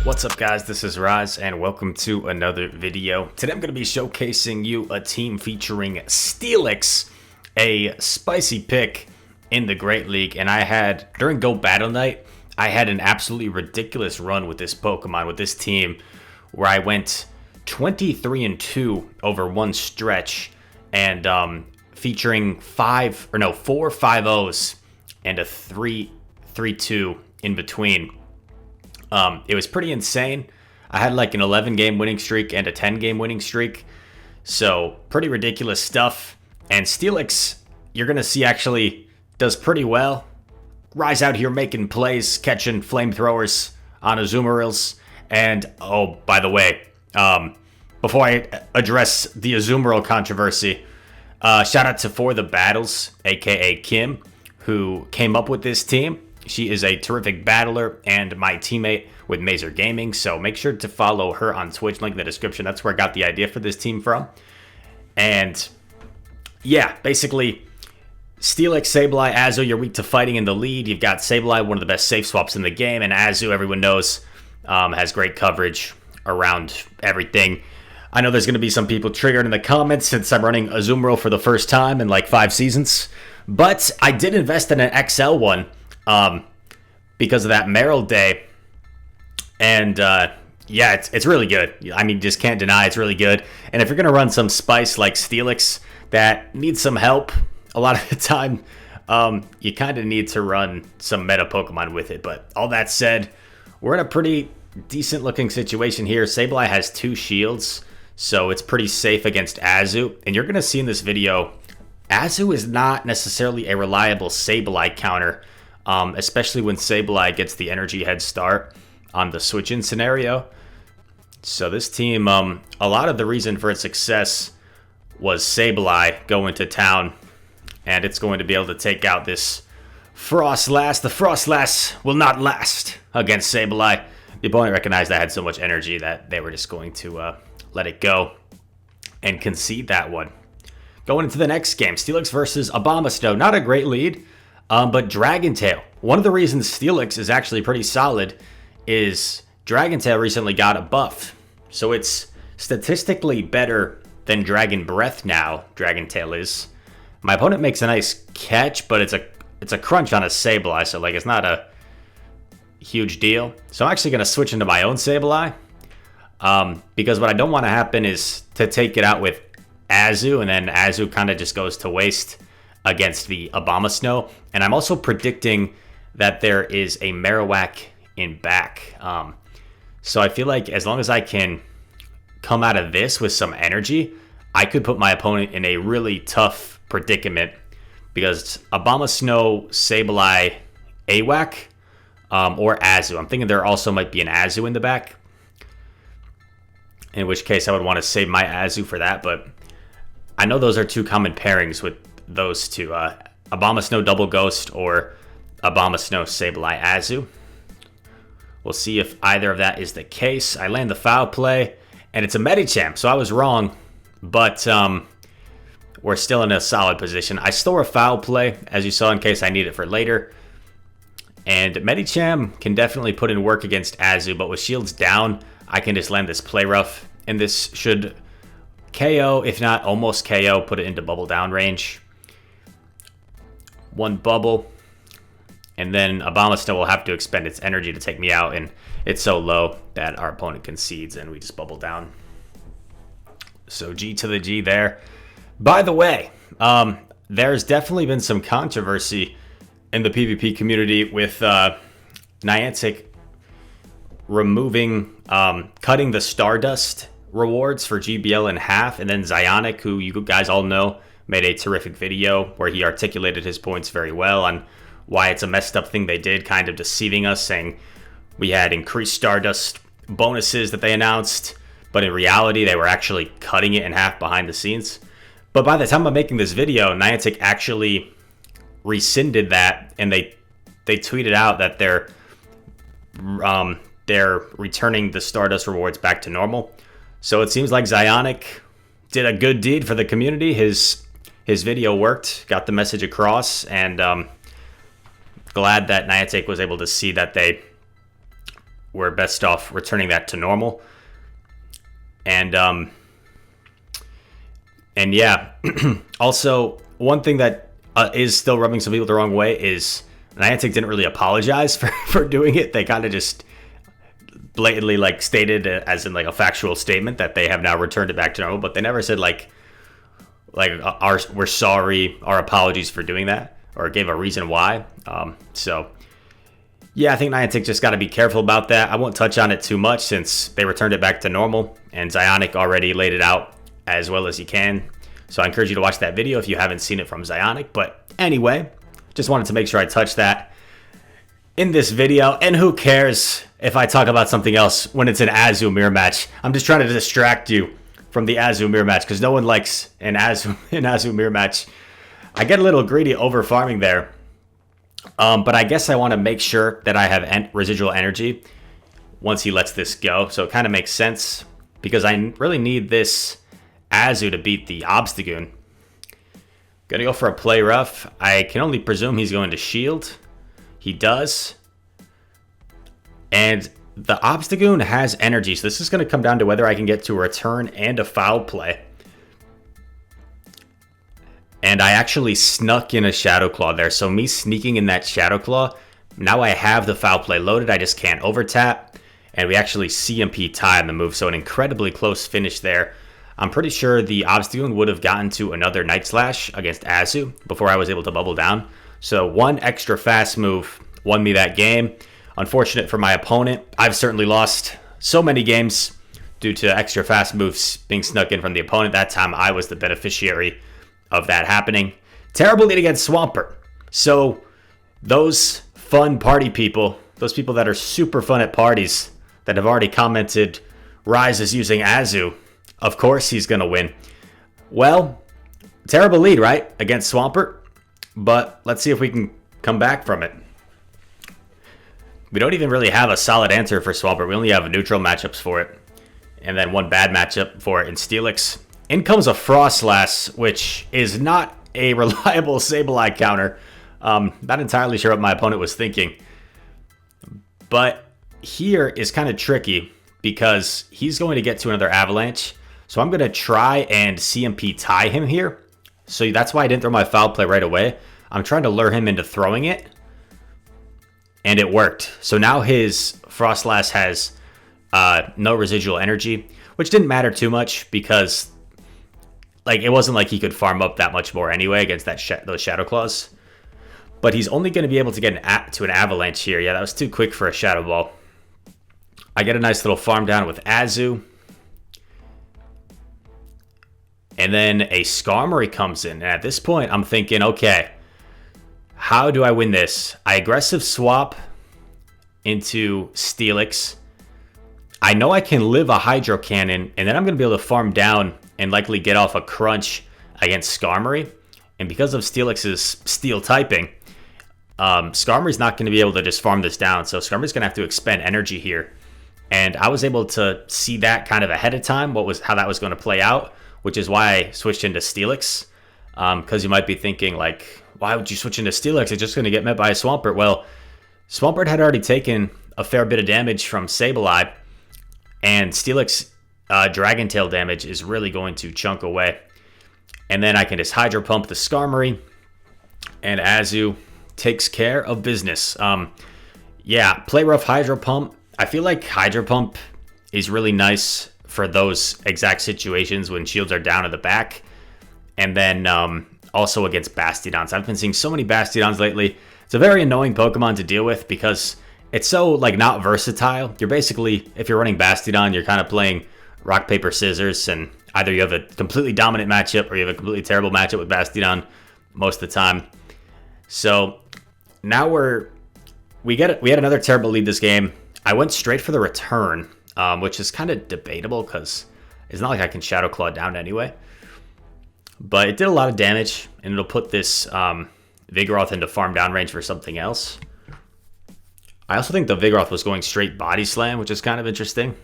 What's up guys, this is Raz and welcome to another video. Today I'm going to be showcasing you a team featuring Steelix, a spicy pick in the Great League, and during Go Battle Night, I had an absolutely ridiculous run with this Pokemon, with this team, where I went 23-2 over one stretch, and featuring four 5-0s and a 3-2 in between. It was pretty insane. I had like an 11-game winning streak and a 10-game winning streak. So pretty ridiculous stuff. And Steelix, you're going to see, actually does pretty well. Rise out here making plays, catching flamethrowers on Azumarill. And, oh, by the way, before I address the Azumarill controversy, shout out to For the Battles, aka Kim, who came up with this team. She is a terrific battler and my teammate with Mazer Gaming, so make sure to follow her on Twitch, link in the description. That's where I got the idea for this team from. And yeah, basically, Steelix, Sableye, Azu, you're weak to fighting in the lead. You've got Sableye, one of the best safe swaps in the game, and Azu, everyone knows, has great coverage around everything. I know there's going to be some people triggered in the comments since I'm running Azumarill for the first time in like 5 seasons, but I did invest in an XL one. Because of that Merrill Day, and yeah, it's really good. I mean, just can't deny it's really good. And if you're gonna run some spice like Steelix that needs some help, a lot of the time, you kind of need to run some meta Pokemon with it. But all that said, we're in a pretty decent looking situation here. Sableye has 2 shields, so it's pretty safe against Azu. And you're gonna see in this video, Azu is not necessarily a reliable Sableye counter. Especially when Sableye gets the energy head start on the switch-in scenario. So this team, a lot of the reason for its success was Sableye going to town, and it's going to be able to take out this Frostlass. The Frostlass will not last against Sableye. The opponent recognized I had so much energy that they were just going to let it go and concede that one. Going into the next game, Steelix versus Abomasnow. Not a great lead. But Dragon Tail. One of the reasons Steelix is actually pretty solid is Dragon Tail recently got a buff. So it's statistically better than Dragon Breath now, Dragon Tail is. My opponent makes a nice catch, but it's a crunch on a Sableye, so like it's not a huge deal. So I'm actually going to switch into my own Sableye. Because what I don't want to happen is to take it out with Azu, and then Azu kind of just goes to waste against the Abomasnow. And I'm also predicting that there is a Marowak in back. So I feel like as long as I can come out of this with some energy, I could put my opponent in a really tough predicament, because Abomasnow, Sableye, AWAC, or Azu. I'm thinking there also might be an Azu in the back, in which case I would want to save my Azu for that, but I know those are 2 common pairings with those 2, Abomasnow Double Ghost or Abomasnow Sableye Azu. We'll see if either of that is the case. I land the foul play, and it's a Medicham, so I was wrong, but we're still in a solid position. I store a foul play, as you saw, in case I need it for later. And Medicham can definitely put in work against Azu, but with shields down, I can just land this play rough, and this should KO, if not almost KO, put it into bubble down range. 1 bubble, and then Abomasnow will have to expend its energy to take me out, and it's so low that our opponent concedes and we just bubble down. So G to the G there. By the way, there's definitely been some controversy in the PvP community with Niantic cutting the Stardust rewards for GBL in half, and then Zionic, who you guys all know, made a terrific video where he articulated his points very well on why it's a messed up thing they did, kind of deceiving us, saying we had increased Stardust bonuses that they announced, but in reality they were actually cutting it in half behind the scenes. But by the time I'm making this video, Niantic actually rescinded that, and they tweeted out that they're returning the Stardust rewards back to normal. So it seems like Zionic did a good deed for the community. His video worked, got the message across, and glad that Niantic was able to see that they we're best off returning that to normal. And yeah, also one thing that is still rubbing some people the wrong way is Niantic didn't really apologize for doing it. They kind of just blatantly like stated as in like a factual statement that they have now returned it back to normal, but they never said like we're sorry, our apologies for doing that, or gave a reason why. So yeah, I think Niantic just got to be careful about that. I won't touch on it too much since they returned it back to normal, and Zionic already laid it out as well as he can. So I encourage you to watch that video if you haven't seen it from Zionic. But anyway, just wanted to make sure I touched that in this video. And who cares if I talk about something else when it's an Azu mirror match? I'm just trying to distract you from the Azu mirror match because no one likes an Azu mirror match. I get a little greedy over farming there. But I guess I want to make sure that I have residual energy once he lets this go. So it kind of makes sense because I really need this Azu to beat the Obstagoon. Gonna go for a play rough. I can only presume he's going to shield. He does. And the Obstagoon has energy, so this is going to come down to whether I can get to a return and a foul play. And I actually snuck in a Shadow Claw there, so me sneaking in that Shadow Claw, now I have the foul play loaded, I just can't overtap. And we actually CMP tie on the move, so an incredibly close finish there. I'm pretty sure the Obstagoon would have gotten to another Night Slash against Azu before I was able to bubble down. So one extra fast move won me that game. Unfortunate for my opponent. I've certainly lost so many games due to extra fast moves being snuck in from the opponent. That time I was the beneficiary of that happening. Terrible lead against Swampert. So those fun party people, those people that are super fun at parties that have already commented Rise is using Azu, of course he's going to win. Well, terrible lead, right? Against Swampert. But let's see if we can come back from it. We don't even really have a solid answer for Swampert. We only have neutral matchups for it. And then one bad matchup for it in Steelix. In comes a Frostlass, which is not a reliable Sableye counter. Not entirely sure what my opponent was thinking. But here is kind of tricky because he's going to get to another Avalanche. So I'm going to try and CMP tie him here. So that's why I didn't throw my foul play right away. I'm trying to lure him into throwing it. And it worked. So now his Frostlass has no residual energy, which didn't matter too much because like it wasn't like he could farm up that much more anyway against that those Shadow Claws. But he's only going to be able to get to an Avalanche here. Yeah, that was too quick for a Shadow Ball. I get a nice little farm down with Azu. And then a Skarmory comes in. And at this point, I'm thinking, okay, how do I win this? I aggressive swap into Steelix. I know I can live a Hydro Cannon, and then I'm going to be able to farm down and likely get off a Crunch against Skarmory. And because of Steelix's Steel typing, Skarmory's not going to be able to just farm this down. So Skarmory's going to have to expend energy here. And I was able to see that kind of ahead of time, how that was going to play out, which is why I switched into Steelix. Because you might be thinking, like, why would you switch into Steelix? It's just going to get met by a Swampert. Well, Swampert had already taken a fair bit of damage from Sableye, and Steelix Dragon Tail damage is really going to chunk away. And then I can just Hydro Pump the Skarmory, and Azu takes care of business. Yeah, play rough Hydro Pump. I feel like Hydro Pump is really nice for those exact situations when shields are down at the back. And then also against Bastiodons. I've been seeing so many Bastiodons lately. It's a very annoying Pokemon to deal with because it's so like not versatile. You're basically, if you're running Bastiodon, you're kind of playing rock, paper, scissors, and either you have a completely dominant matchup or you have a completely terrible matchup with Bastiodon most of the time. So now we had another terrible lead this game. I went straight for the return, which is kind of debatable because it's not like I can Shadow Claw down anyway. But it did a lot of damage, and it'll put this Vigoroth into farm down range for something else. I also think the Vigoroth was going straight Body Slam, which is kind of interesting.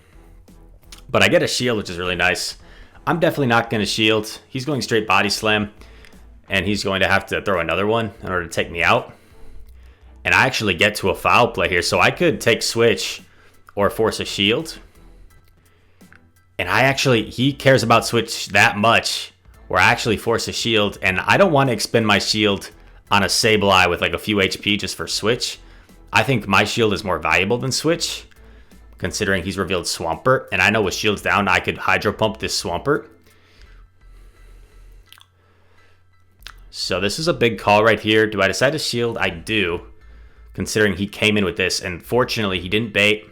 But I get a shield, which is really nice. I'm definitely not going to shield. He's going straight Body Slam, and he's going to have to throw another one in order to take me out. And I actually get to a foul play here, so I could take Switch or force a shield. And he cares about switch that much where I actually force a shield. And I don't want to expend my shield on a Sableye with like a few HP just for switch. I think my shield is more valuable than switch, considering he's revealed Swampert. And I know with shields down, I could Hydro Pump this Swampert. So this is a big call right here. Do I decide to shield? I do, considering he came in with this. And fortunately, he didn't bait.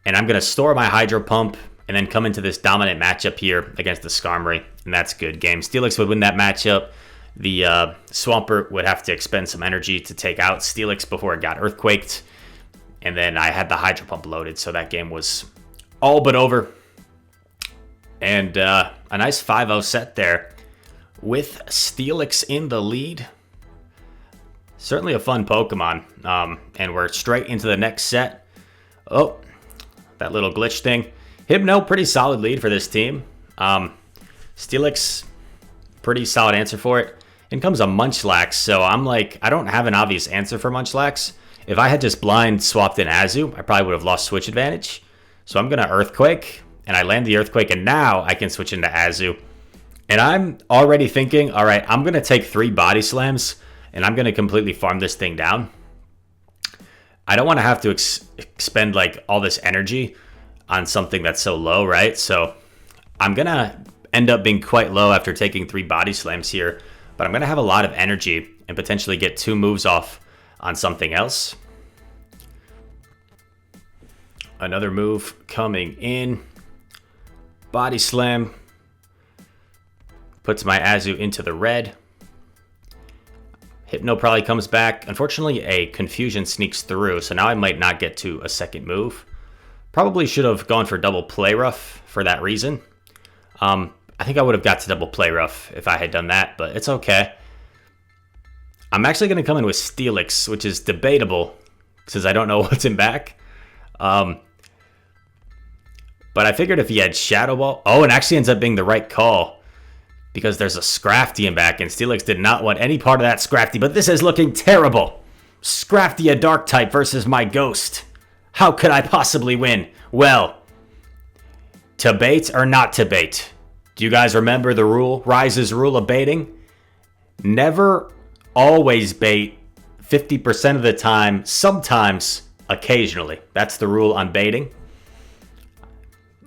And I'm going to store my Hydro Pump and then come into this dominant matchup here against the Skarmory. And that's good game. Steelix would win that matchup. The Swampert would have to expend some energy to take out Steelix before it got Earthquaked. And then I had the Hydro Pump loaded, so that game was all but over. And a nice 5-0 set there with Steelix in the lead. Certainly a fun Pokemon. And we're straight into the next set. Oh, that little glitch thing. Hypno, pretty solid lead for this team. Steelix, pretty solid answer for it. In comes a Munchlax, so I'm like, I don't have an obvious answer for Munchlax. If I had just blind swapped in Azu, I probably would have lost switch advantage. So I'm going to Earthquake, and I land the Earthquake, and now I can switch into Azu. And I'm already thinking, all right, I'm going to take 3 Body Slams, and I'm going to completely farm this thing down. I don't want to have to expend like all this energy on something that's so low, right? So I'm going to end up being quite low after taking 3 Body Slams here. But I'm going to have a lot of energy and potentially get 2 moves off on something else. Another move coming in. Body Slam. Puts my Azu into the red. Hypno probably comes back. Unfortunately, a Confusion sneaks through, so now I might not get to a second move. Probably should have gone for double Play Rough for that reason. I think I would have got to double Play Rough if I had done that, but it's okay. I'm actually going to come in with Steelix, which is debatable since I don't know what's in back. But I figured if he had Shadow Ball... Oh, it actually ends up being the right call because there's a Scrafty in back, and Steelix did not want any part of that Scrafty, but this is looking terrible. Scrafty, a Dark type versus my Ghost. How could I possibly win? Well, to bait or not to bait? Do you guys remember the rule, Rise's rule of baiting? Never always bait 50% of the time, sometimes, occasionally. That's the rule on baiting.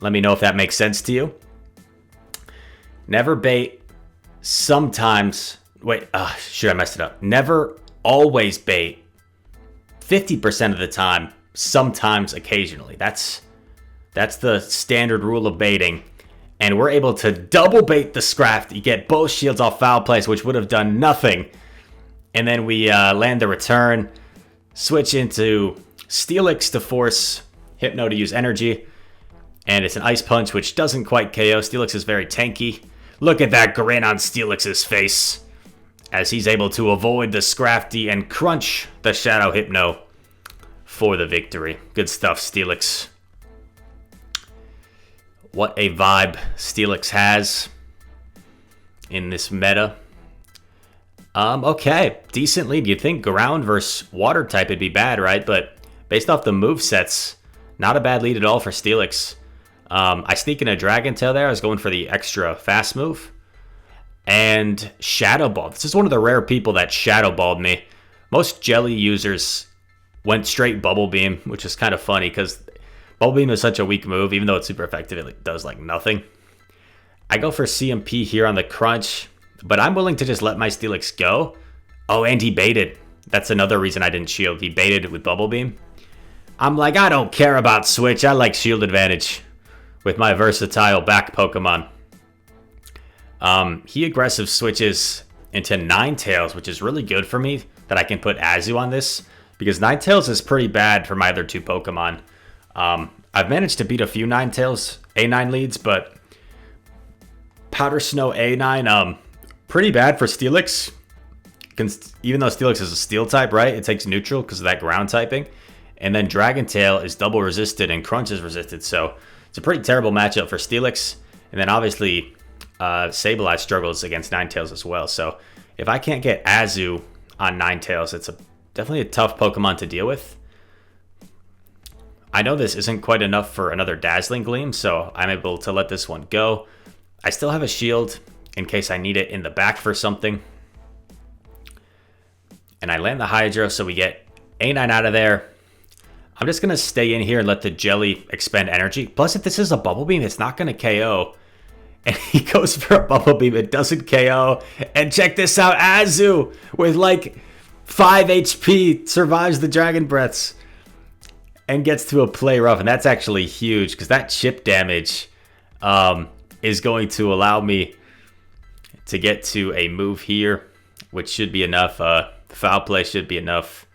Let me know if that makes sense to you. Never bait, sometimes, wait, shoot, I messed it up. Never always bait 50% of the time, sometimes, occasionally. That's the standard rule of baiting. And we're able to double bait the Scrafty, get both shields off Foul Place, which would have done nothing. And then we land the return, switch into Steelix to force Hypno to use energy. And it's an Ice Punch, which doesn't quite KO. Steelix is very tanky. Look at that grin on Steelix's face as he's able to avoid the Scrafty and crunch the Shadow Hypno for the victory. Good stuff, Steelix. What a vibe Steelix has in this meta. Okay, decent lead. You'd think ground versus water type would be bad, right? But based off the movesets, not a bad lead at all for Steelix. I sneak in a Dragon Tail there. I was going for the extra fast move. And Shadow Ball. This is one of the rare people that Shadow Balled me. Most Jelly users went straight Bubble Beam, which is kind of funny because Bubble Beam is such a weak move. Even though it's super effective, it does like nothing. I go for CMP here on the crunch, but I'm willing to just let my Steelix go. Oh, and he baited. That's another reason I didn't shield. He baited with Bubble Beam. I'm like, I don't care about switch. I like shield advantage with my versatile back Pokemon. He aggressive switches into Ninetales, which is really good for me that I can put Azu on this because Ninetales is pretty bad for my other 2 Pokemon. I've managed to beat a few Ninetales A9 leads, but Powder Snow A9, pretty bad for Steelix. Even though Steelix is a Steel type, right? It takes neutral because of that ground typing. And then Dragon Tail is double resisted and Crunch is resisted, so it's a pretty terrible matchup for Steelix. And then obviously Sableye struggles against Ninetales as well. So if I can't get Azu on Ninetales, it's definitely a tough Pokemon to deal with. I know this isn't quite enough for another Dazzling Gleam, so I'm able to let this one go. I still have a shield in case I need it in the back for something. And I land the Hydro, so we get A9 out of there. I'm just going to stay in here and let the Jelly expend energy. Plus, if this is a Bubble Beam, it's not going to KO. And he goes for a Bubble Beam. It doesn't KO. And check this out. Azu, with like 5 HP, survives the Dragon Breaths. And gets to a play rough. And that's actually huge, because that chip damage is going to allow me to get to a move here, which should be enough. Foul play should be enough.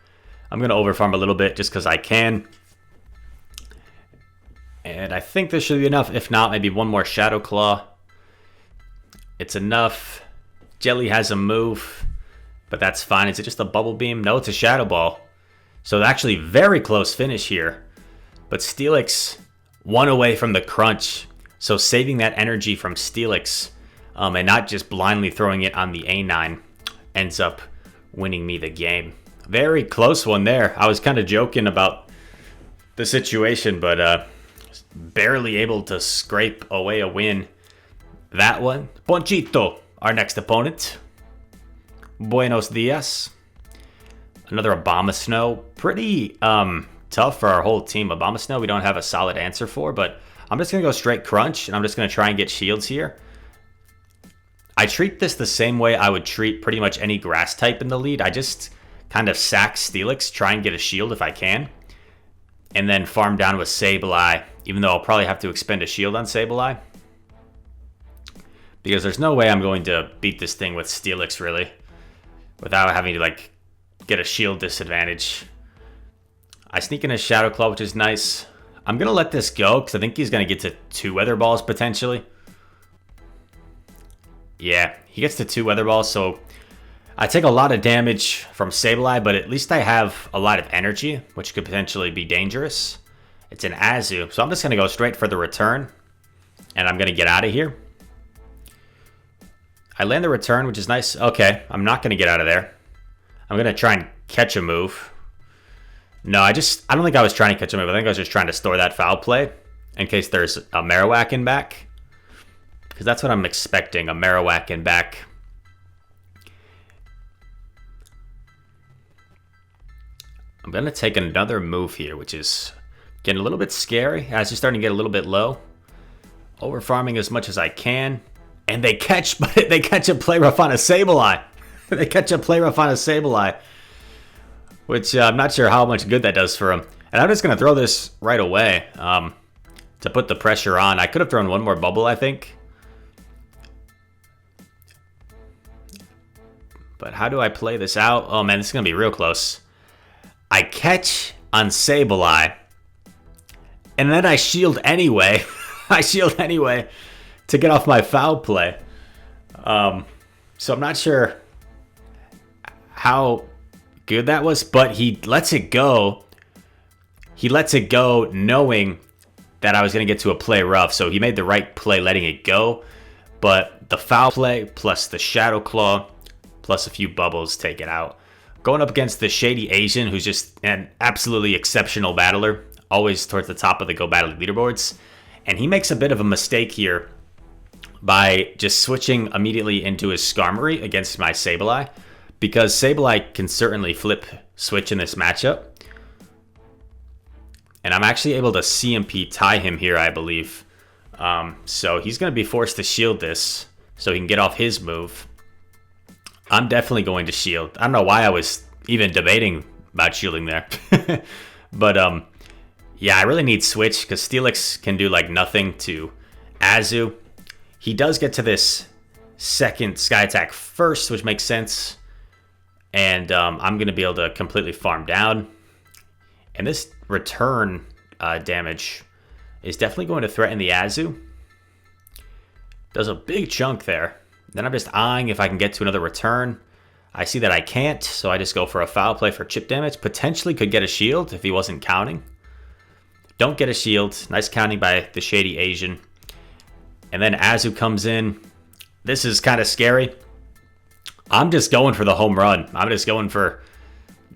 I'm going to overfarm a little bit just because I can. And I think this should be enough. If not, maybe one more Shadow Claw. It's enough. Jelly has a move, but that's fine. Is it just a Bubble Beam? No, it's a Shadow Ball. So actually very close finish here. But Steelix one away from the crunch. So saving that energy from Steelix and not just blindly throwing it on the A9 ends up winning me the game. Very close one there. I was kind of joking about the situation, but barely able to scrape away a win. That one. Ponchito, our next opponent. Buenos Dias. Another Abomasnow. Pretty tough for our whole team. Abomasnow we don't have a solid answer for, but I'm just going to go straight crunch, and I'm just going to try and get shields here. I treat this the same way I would treat pretty much any grass type in the lead. I just kind of sack Steelix, try and get a shield if I can, and then farm down with Sableye, even though I'll probably have to expend a shield on Sableye. Because there's no way I'm going to beat this thing with Steelix, really, without having to, like, get a shield disadvantage. I sneak in a Shadow Claw, which is nice. I'm going to let this go, because I think he's going to get to 2 Weather Balls, potentially. Yeah, he gets to 2 Weather Balls, so I take a lot of damage from Sableye, but at least I have a lot of energy, which could potentially be dangerous. It's an Azu, so I'm just going to go straight for the return, and I'm going to get out of here. I land the return, which is nice. Okay, I'm not going to get out of there. I'm going to try and catch a move. No, I don't think I was trying to catch a move. I think I was just trying to store that foul play in case there's a Marowak in back. Because that's what I'm expecting, a Marowak in back. I'm going to take another move here, which is getting a little bit scary. As you're starting to get a little bit low. Over farming as much as I can. And they catch a play rough on a Sableye. They catch a play rough on a Sableye. Which I'm not sure how much good that does for him. And I'm just going to throw this right away to put the pressure on. I could have thrown one more bubble, I think. But how do I play this out? Oh man, this is going to be real close. I catch on Sableye. And then I shield anyway. I shield anyway to get off my foul play. So I'm not sure how good that was, but he lets it go. He lets it go knowing that I was going to get to a play rough. So he made the right play letting it go. But the foul play plus the Shadow Claw plus a few bubbles take it out. Going up against the Shady Asian, who's just an absolutely exceptional battler. Always towards the top of the Go Battle leaderboards. And he makes a bit of a mistake here by just switching immediately into his Skarmory against my Sableye. Because Sableye can certainly flip switch in this matchup. And I'm actually able to CMP tie him here, I believe. So he's going to be forced to shield this so he can get off his move. I'm definitely going to shield. I don't know why I was even debating about shielding there. But yeah, I really need switch because Steelix can do like nothing to Azu. He does get to this second Sky Attack first, which makes sense. And I'm going to be able to completely farm down. And this return damage is definitely going to threaten the Azu. Does a big chunk there. Then I'm just eyeing if I can get to another return. I see that I can't, so I just go for a foul play for chip damage. Potentially could get a shield if he wasn't counting. Don't get a shield. Nice counting by the Shady Asian. And then Azu comes in. This is kind of scary. I'm just going for the home run. I'm just going for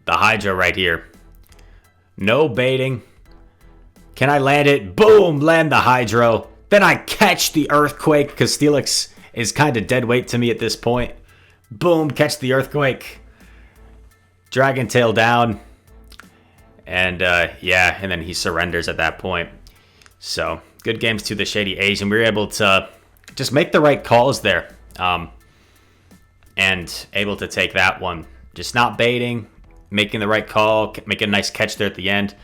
the Hydro right here. No baiting. Can I land it? Boom! Land the Hydro. Then I catch the Earthquake because Steelix is kind of dead weight to me at this point. Boom! Catch the Earthquake. Dragon Tail down. And yeah, and then he surrenders at that point. So good games to the Shady Asian. We were able to just make the right calls there. And able to take that one. Just not baiting, making the right call, making a nice catch there at the end.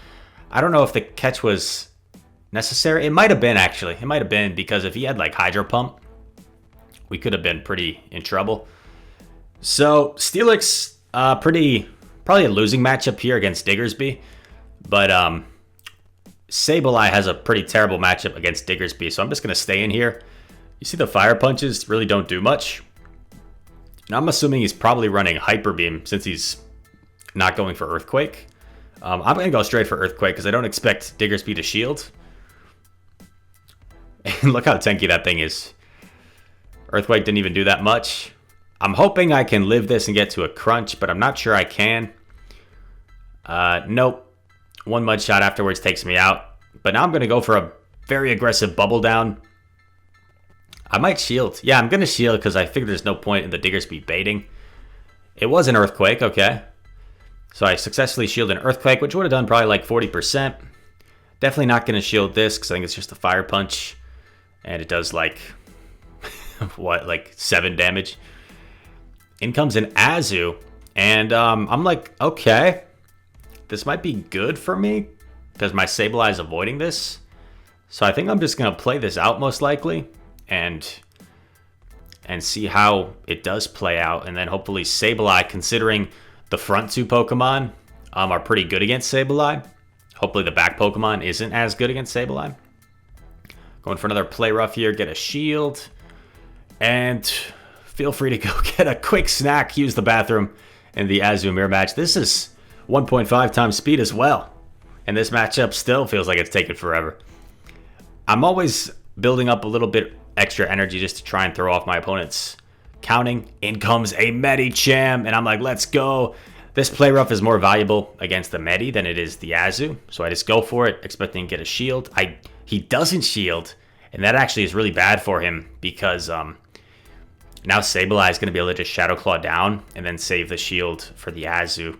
I don't know if the catch was necessary. It might have been, actually. It might have been, because if he had like Hydro Pump, we could have been pretty in trouble. So Steelix, probably a losing matchup here against Diggersby. But Sableye has a pretty terrible matchup against Diggersby, so I'm just going to stay in here. You see the Fire Punches really don't do much. And I'm assuming he's probably running Hyper Beam since he's not going for Earthquake. I'm going to go straight for Earthquake because I don't expect Diggersby to shield. And look how tanky that thing is. Earthquake didn't even do that much. I'm hoping I can live this and get to a crunch, but I'm not sure I can. Nope. One Mud Shot afterwards takes me out. But now I'm going to go for a very aggressive Bubble Down. I might shield. Yeah, I'm going to shield because I figure there's no point in the Diggersby baiting. It was an Earthquake, okay. So I successfully shielded an Earthquake, which would have done probably like 40%. Definitely not going to shield this because I think it's just a Fire Punch. And it does like, what, like 7 damage. In comes an Azu. And I'm like, okay. This might be good for me because my Sableye is avoiding this. So I think I'm just going to play this out most likely. And see how it does play out. And then hopefully Sableye, considering the front 2 Pokemon are pretty good against Sableye. Hopefully the back Pokemon isn't as good against Sableye. Going for another Play Rough here. Get a shield. And feel free to go get a quick snack. Use the bathroom in the Azu Mirror match. This is 1.5 times speed as well. And this matchup still feels like it's taken forever. I'm always building up a little bit extra energy just to try and throw off my opponent's counting. In comes a Medicham, and I'm like, let's go. This Play Rough is more valuable against the Medi than it is the Azu, so I just go for it, expecting to get a shield. He doesn't shield, and that actually is really bad for him because now Sableye is going to be able to just Shadow Claw down and then save the shield for the Azu.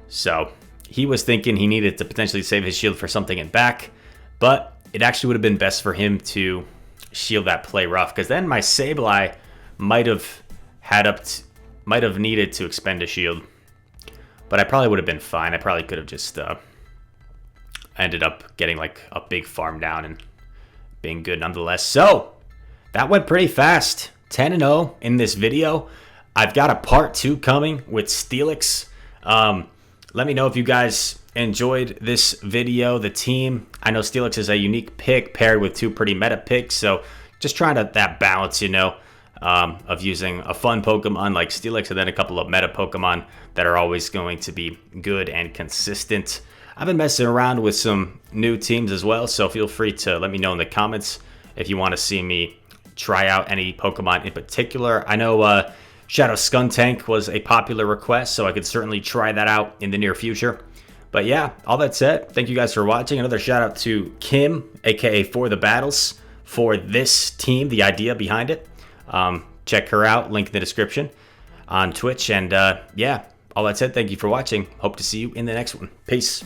So he was thinking he needed to potentially save his shield for something in back, but it actually would have been best for him to shield that Play Rough, because then my Sableye might have needed to expend a shield, but I probably would have been fine. I probably could have just ended up getting like a big farm down and being good nonetheless. So that went pretty fast. 10-0 in this video. I've got a part 2 coming with Steelix. Let me know if you guys enjoyed this video. The team, I know Steelix is a unique pick paired with 2 pretty meta picks, so just trying to that balance, you know, of using a fun Pokemon like Steelix and then a couple of meta Pokemon that are always going to be good and consistent. I've been messing around with some new teams as well, so feel free to let me know in the comments if you want to see me try out any Pokemon in particular. I know Shadow Skuntank was a popular request, so I could certainly try that out in the near future. But yeah, all that said, thank you guys for watching. Another shout out to Kim, aka For the Battles, for this team, the idea behind it. Check her out, link in the description on Twitch. And yeah, all that said, thank you for watching. Hope to see you in the next one. Peace.